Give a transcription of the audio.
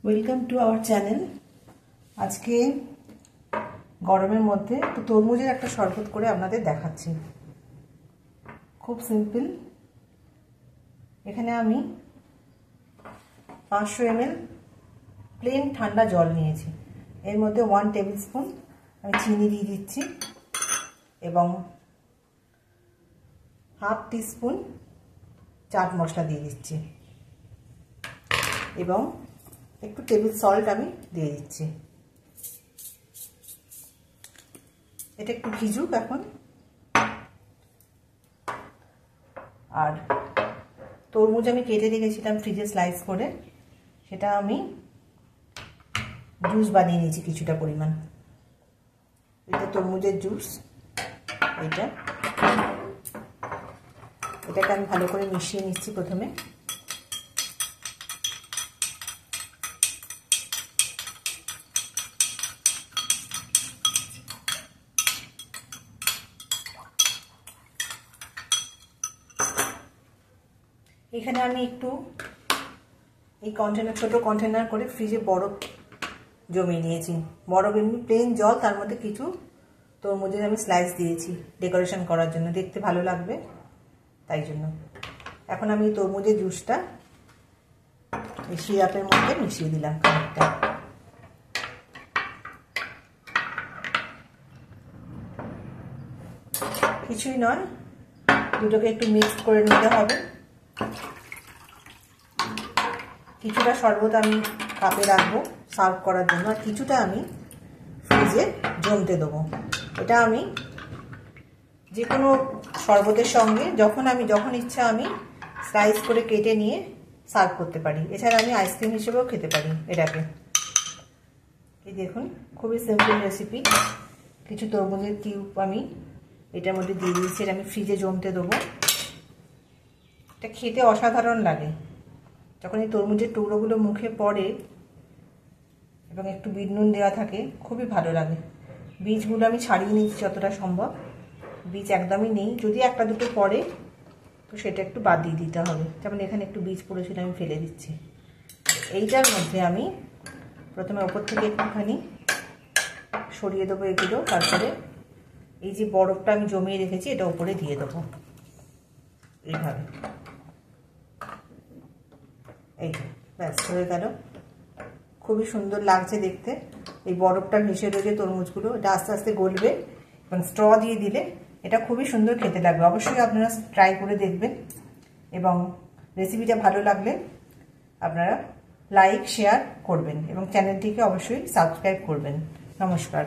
Welcome to our channel. আজকে গরমের মধ্যে তো তরমুজের একটা শরবত করে আপনাদের দেখাচ্ছি। খুব সিম্পল। এখানে আমি 500 ml প্লেন ঠান্ডা জল নিয়েছি। এর মধ্যে 1 টেবিল স্পুন আমি চিনি দিয়ে দিচ্ছি এবং হাফ টিস্পুন চাট মশলা দিয়ে দিচ্ছি এবং একটু টেবিল সল্ট আমি দিয়ে দিচ্ছি। এটা একটু ভিজুক এখন। আর তরমুজ আমি কেটে রেখেছিলাম ফ্রিজে স্লাইস করে, সেটা আমি জুস বানিয়ে নিয়েছি কিছুটা পরিমাণ। এটা তরমুজের জুস। এটাকে আমি ভালো করে মিশিয়ে নিচ্ছি প্রথমে। এখানে আমি একটু এই কন্টেনার, ছোট কন্টেনার করে ফ্রিজে বরফ জমিয়ে নিয়েছি। বরফ এমনি প্লেন জল, তার মধ্যে কিছু তরমুজের আমি স্লাইস দিয়েছি ডেকোরেশন করার জন্য, দেখতে ভালো লাগবে তাই জন্য। এখন আমি তরমুজের জুসটা এই সিরাপের মধ্যে মিশিয়ে দিলাম খানিকটা। কিছুই নয়, দুটোকে একটু মিক্সড করে নিতে হবে। কিছুটা শরবত আমি কাপে রাখবো সার্ভ করার জন্য, আর কিছুটা আমি ফ্রিজে জমতে দেবো। এটা আমি যে কোনো শরবতের সঙ্গে যখন ইচ্ছা আমি স্লাইস করে কেটে নিয়ে সার্ভ করতে পারি। এছাড়া আমি আইসক্রিম হিসেবেও খেতে পারি এটাকে। এই দেখুন, খুবই সিম্পল রেসিপি। কিছু তরমুজের কিউব আমি এটার মধ্যে দিয়ে দিয়েছি, এটা আমি ফ্রিজে জমতে দেবো। এটা খেতে অসাধারণ লাগে যখন এই তরমুজের টুকরোগুলো মুখে পড়ে এবং একটু বিট নুন দেওয়া থাকে, খুবই ভালো লাগে। বীজগুলো আমি ছাড়িয়ে নিচ্ছি যতটা সম্ভব। বীজ একদমই নেই, যদি একটা দুটো পড়ে তো সেটা একটু বাদ দিয়ে দিতে হবে। যেমন এখানে একটু বীজ পড়েছিল, আমি ফেলে দিচ্ছি। এইটার মধ্যে আমি প্রথমে ওপর থেকে একটুখানি সরিয়ে দেবো এগুলো, তারপরে এই যে বরফটা আমি জমিয়ে রেখেছি এটা উপরে দিয়ে দেবো এইভাবে। এই ব্যাস হয়ে গেল। খুবই সুন্দর লাগছে দেখতে। এই বরফটা ভেসে রয়েছে তরমুজগুলো, এটা আস্তে আস্তে গলবে এবং স্ট্র দিয়ে দিলে এটা খুবই সুন্দর খেতে লাগবে। অবশ্যই আপনারা ট্রাই করে দেখবেন এবং রেসিপিটা ভালো লাগলে আপনারা লাইক শেয়ার করবেন এবং চ্যানেলটিকে অবশ্যই সাবস্ক্রাইব করবেন। নমস্কার।